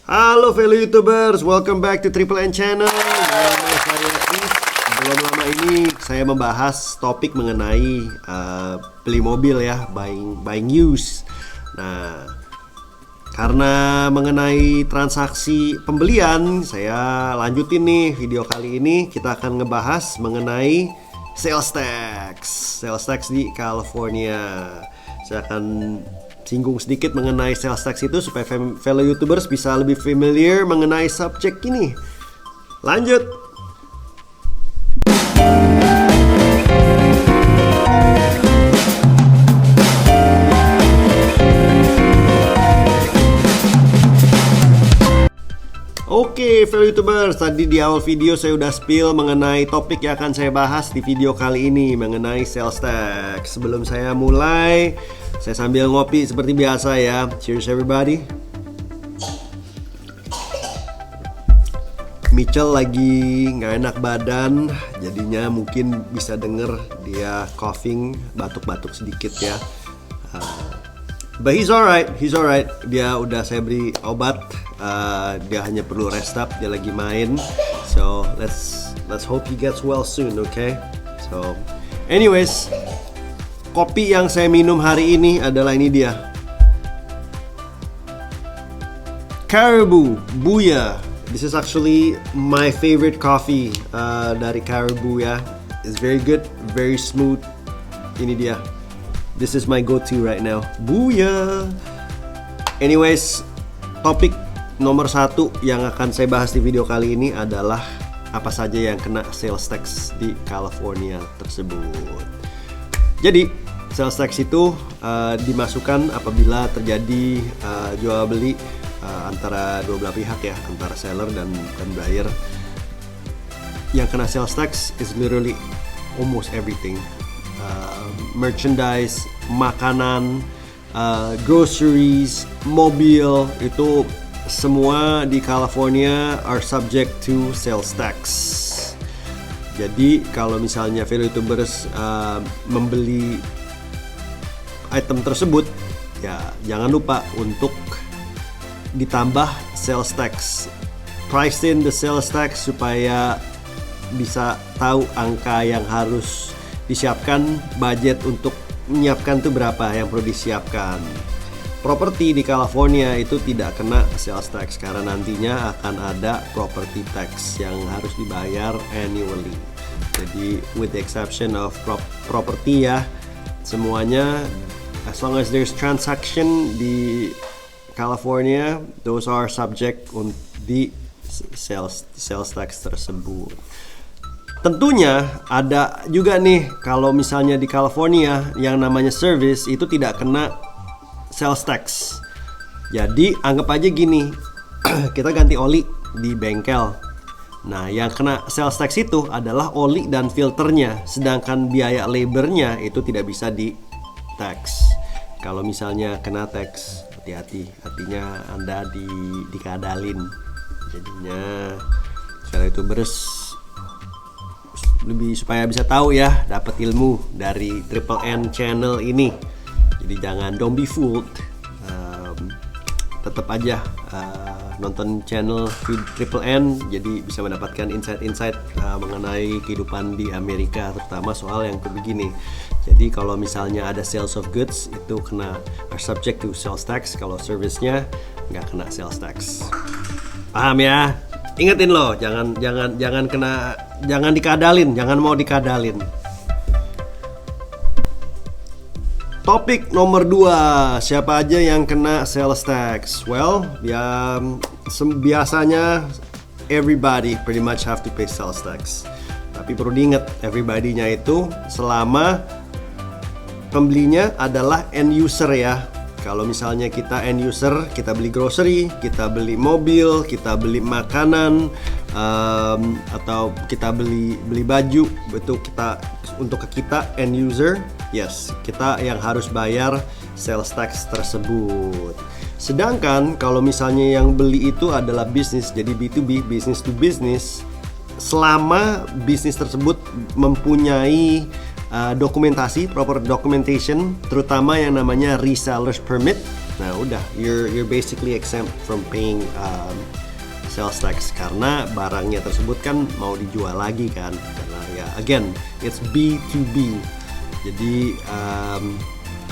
Halo fellow YouTubers, welcome back to Triple N Channel. Nama saya Chris. Belum lama ini saya membahas topik mengenai beli mobil ya, buying used. Nah, karena mengenai transaksi pembelian, saya lanjutin nih video kali ini. Kita akan ngebahas mengenai sales tax di California. Saya akan singgung sedikit mengenai sales tax itu supaya fellow YouTubers bisa lebih familiar mengenai subjek ini. Lanjut. Oke, fellow YouTubers, tadi di awal video saya udah spill mengenai topik yang akan saya bahas di video kali ini mengenai sales tax. Sebelum saya mulai, saya sambil ngopi seperti biasa ya. Cheers everybody. Mitchell lagi nggak enak badan, jadinya mungkin bisa denger dia coughing, batuk-batuk sedikit ya. But he's alright. Dia udah saya beri obat. Dia hanya perlu rest up. Dia lagi main. So let's hope he gets well soon, okay? So, anyways, kopi yang saya minum hari ini adalah ini dia. Caribou Booyah. This is actually my favorite coffee dari Caribou ya. It's very good, very smooth. Ini dia. This is my go-to right now. Booyah. Anyways, topik nomor 1 yang akan saya bahas di video kali ini adalah apa saja yang kena sales tax di California tersebut. Jadi, sales tax itu dimasukkan apabila terjadi jual beli antara dua belah pihak ya, antara seller dan buyer. Yang kena sales tax is literally almost everything. Merchandise, makanan, groceries, mobil, itu semua di California are subject to sales tax. Jadi kalau misalnya fellow YouTubers membeli item tersebut, ya jangan lupa untuk ditambah sales tax. Price in the sales tax supaya bisa tahu angka yang harus disiapkan, budget untuk menyiapkan tuh berapa yang perlu disiapkan. Properti di California itu tidak kena sales tax karena nantinya akan ada property tax yang harus dibayar annually. Jadi with the exception of property ya, semuanya as long as there's transaction di California, those are subject di sales tax tersebut. Tentunya ada juga nih kalau misalnya di California yang namanya service itu tidak kena sales tax. Jadi anggap aja gini, kita ganti oli di bengkel. Nah, yang kena sales tax itu adalah oli dan filternya, sedangkan biaya labornya itu tidak bisa di tax. Kalau misalnya kena tax, hati-hati, artinya Anda dikadalin. Jadinya setelah itu lebih supaya bisa tahu ya, dapat ilmu dari Triple N Channel ini. Jadi don't be fooled. Tetap aja nonton channel Triple N, jadi bisa mendapatkan insight mengenai kehidupan di Amerika, terutama soal yang begini. Jadi kalau misalnya ada sales of goods itu are subject to sales tax, kalau service-nya nggak kena sales tax. Paham ya? Ingetin loh, jangan dikadalin, jangan mau dikadalin. Topik nomor 2, siapa aja yang kena sales tax? Well, ya biasanya everybody pretty much have to pay sales tax. Tapi perlu diingat, everybody-nya itu selama pembelinya adalah end user ya. Kalau misalnya kita end user, kita beli grocery, kita beli mobil, kita beli makanan, atau kita beli baju, itu untuk kita end user, yes, kita yang harus bayar sales tax tersebut. Sedangkan kalau misalnya yang beli itu adalah bisnis, jadi B2B, business to business, selama bisnis tersebut mempunyai dokumentasi, proper documentation, terutama yang namanya resellers permit, Nah udah, you're basically exempt from paying sales tax karena barangnya tersebut kan mau dijual lagi kan, karena ya again it's B2B. Jadi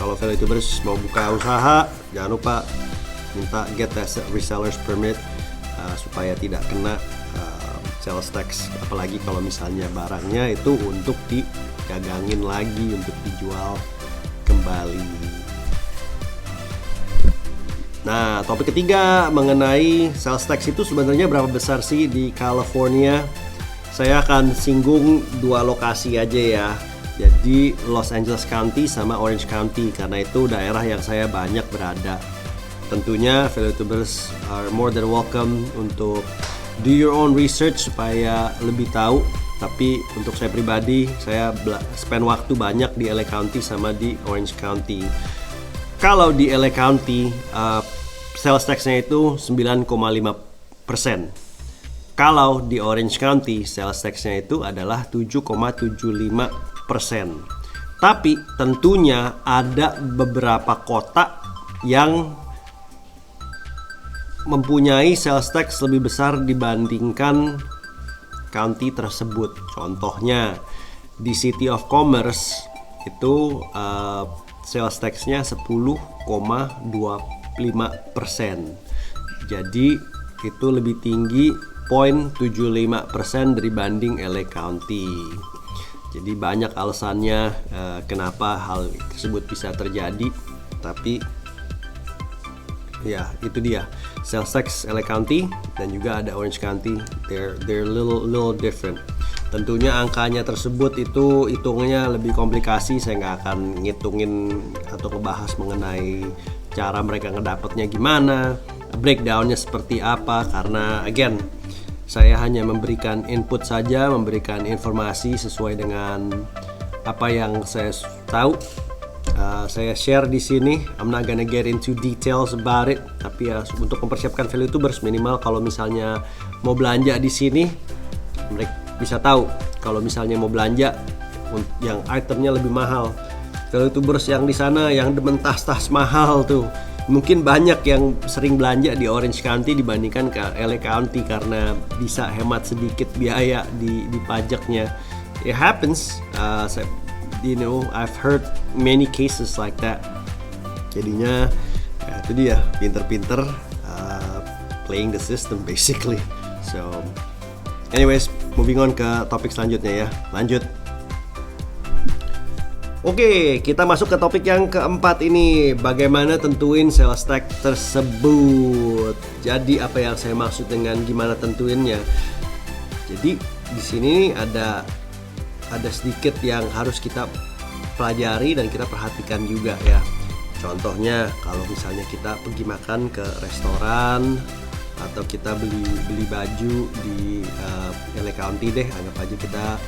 kalau fellow YouTubers mau buka usaha, jangan lupa minta get the reseller's permit supaya tidak kena sales tax, apalagi kalau misalnya barangnya itu untuk didagangin lagi, untuk dijual kembali. Nah, topik ketiga mengenai sales tax itu sebenarnya berapa besar sih di California? Saya akan singgung 2 lokasi aja ya. Jadi Los Angeles County sama Orange County, karena itu daerah yang saya banyak berada. Tentunya fellow YouTubers are more than welcome untuk do your own research supaya lebih tahu. Tapi untuk saya pribadi, saya spend waktu banyak di LA County sama di Orange County. Kalau di LA County, sales tax-nya itu 9,5%. Kalau di Orange County, sales tax-nya itu adalah 7,75%. Tapi tentunya ada beberapa kota yang mempunyai sales tax lebih besar dibandingkan county tersebut. Contohnya di City of Commerce itu sales tax-nya 10,25%. Jadi itu lebih tinggi 0,75% dibanding LA County. Jadi banyak alasannya kenapa hal tersebut bisa terjadi, tapi ya itu dia, sales tax LA County dan juga ada Orange County, they're little different. Tentunya angkanya tersebut itu hitungnya lebih komplikasi, saya nggak akan ngitungin atau ngebahas mengenai cara mereka ngedapatnya gimana, breakdownnya seperti apa, karena again saya hanya memberikan input saja, memberikan informasi sesuai dengan apa yang saya tahu. Saya share di sini. I'm not gonna get into details about it. Tapi ya untuk mempersiapkan fellow YouTubers, minimal kalau misalnya mau belanja di sini, mereka bisa tahu kalau misalnya mau belanja yang itemnya lebih mahal. Fellow YouTubers yang di sana yang demen tas-tas mahal tuh, mungkin banyak yang sering belanja di Orange County dibandingkan ke LA County karena bisa hemat sedikit biaya di pajaknya. It happens. I've heard many cases like that. Jadinya ya itu dia, pinter-pinter playing the system basically. So anyways, moving on ke topik selanjutnya ya. Lanjut. Oke, kita masuk ke topik yang keempat ini. Bagaimana tentuin sales tax tersebut. Jadi apa yang saya maksud dengan gimana tentuinnya? Jadi di sini ada sedikit yang harus kita pelajari dan kita perhatikan juga ya. Contohnya kalau misalnya kita pergi makan ke restoran atau kita beli baju di LA County deh, anggap aja kita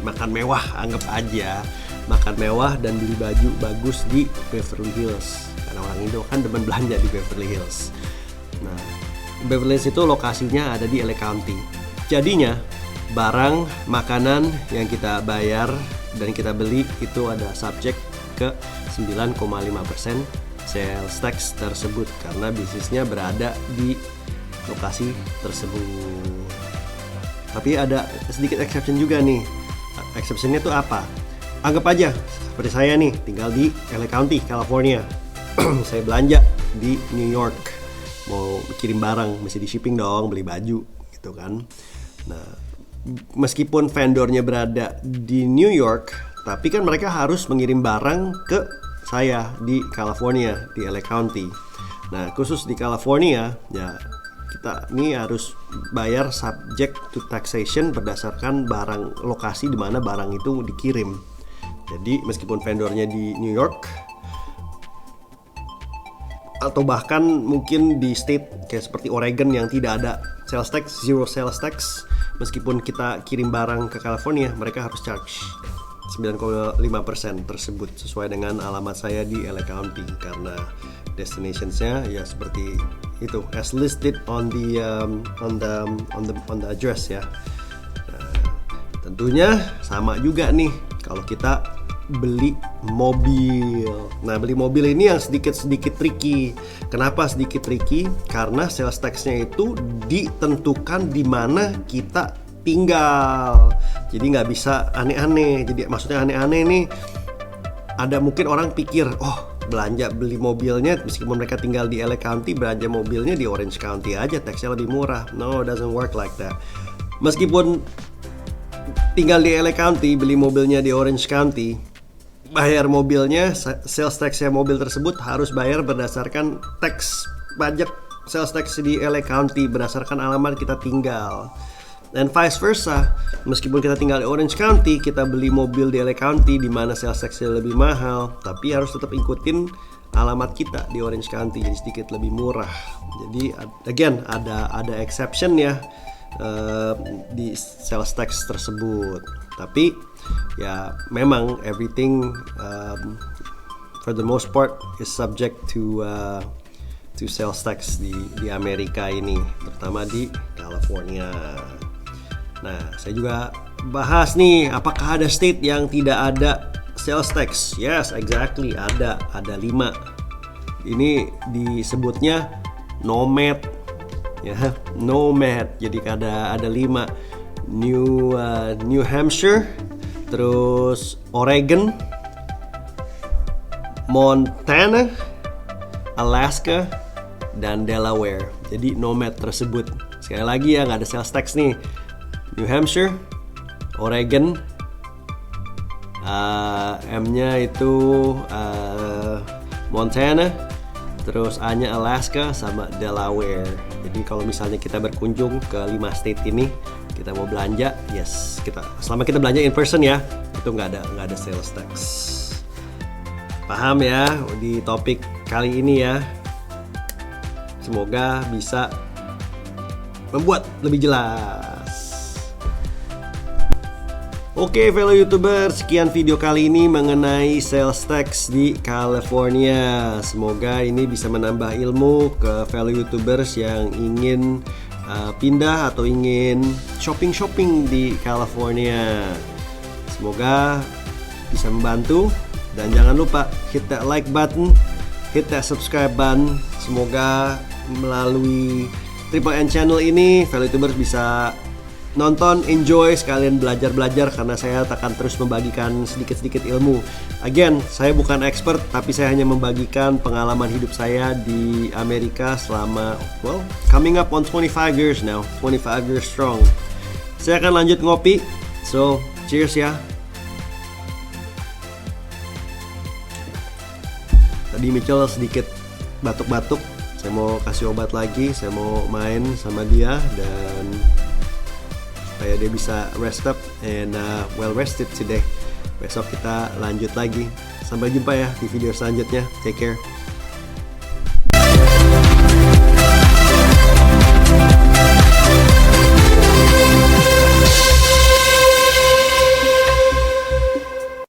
makan mewah, anggap aja makan mewah dan beli baju bagus di Beverly Hills, karena orang Indo kan demen belanja di Beverly Hills. Nah, Beverly Hills itu lokasinya ada di LA County. Jadinya barang makanan yang kita bayar dan kita beli itu ada subjek ke 9,5% sales tax tersebut karena bisnisnya berada di lokasi tersebut. Tapi ada sedikit exception juga nih. Exceptionnya tuh apa? Anggap aja seperti saya nih tinggal di LA County, California. Saya belanja di New York, mau kirim barang mesti di shipping dong, beli baju gitu kan. Nah, meskipun vendornya berada di New York, tapi kan mereka harus mengirim barang ke saya di California, di LA County. Nah, khusus di California ya kita ini harus bayar subject to taxation berdasarkan barang lokasi di mana barang itu dikirim. Jadi meskipun vendornya di New York atau bahkan mungkin di state kayak seperti Oregon yang tidak ada sales tax, zero sales tax, meskipun kita kirim barang ke California, mereka harus charge 9,5% tersebut sesuai dengan alamat saya di LA County karena destinationsnya ya seperti itu as listed on the address ya. Nah, tentunya sama juga nih kalau kita beli mobil. Nah, beli mobil ini yang sedikit tricky. Kenapa sedikit tricky? Karena sales tax-nya itu ditentukan di mana kita tinggal. Jadi nggak bisa aneh-aneh. Jadi maksudnya aneh-aneh nih, ada mungkin orang pikir, oh belanja beli mobilnya meskipun mereka tinggal di LA County, belanja mobilnya di Orange County aja, taxnya lebih murah. No, it doesn't work like that. Meskipun tinggal di LA County, beli mobilnya di Orange County, bayar mobilnya, sales taxnya mobil tersebut harus bayar berdasarkan tax pajak sales tax di LA County berdasarkan alamat kita tinggal. Dan vice versa, meskipun kita tinggal di Orange County, kita beli mobil di LA County di mana sales tax-nya lebih mahal, tapi harus tetap ikutin alamat kita di Orange County, jadi sedikit lebih murah. Jadi again ada exception ya di sales tax tersebut. Tapi ya memang everything for the most part is subject to sales tax di Amerika ini, terutama di California. Nah, saya juga bahas nih, apakah ada state yang tidak ada sales tax? Yes, exactly, ada 5. Ini disebutnya nomad, ya, nomad. Jadi ada 5. New Hampshire, terus Oregon, Montana, Alaska, dan Delaware. Jadi nomad tersebut, sekali lagi ya, nggak ada sales tax nih. New Hampshire, Oregon, M-nya itu Montana, terus A-nya Alaska, sama Delaware. Jadi kalau misalnya kita berkunjung ke 5 state ini, kita mau belanja, yes, selama kita belanja in person ya, itu nggak ada sales tax. Paham ya di topik kali ini ya? Semoga bisa membuat lebih jelas. Oke, fellow YouTuber, sekian video kali ini mengenai sales tax di California. Semoga ini bisa menambah ilmu ke fellow YouTubers yang ingin pindah atau ingin shopping di California. Semoga bisa membantu, dan jangan lupa hit that like button, hit that subscribe button. Semoga melalui Triple N channel ini fellow YouTubers bisa nonton, enjoy, sekalian belajar karena saya akan terus membagikan sedikit-sedikit ilmu. Again, saya bukan expert, tapi saya hanya membagikan pengalaman hidup saya di Amerika selama, coming up on 25 years now, 25 years strong. Saya akan lanjut ngopi, so cheers ya. Tadi Mitchell sedikit batuk-batuk, saya mau kasih obat lagi, saya mau main sama dia dan supaya dia bisa rest up and well rested today. Besok kita lanjut lagi. Sampai jumpa ya di video selanjutnya. Take care.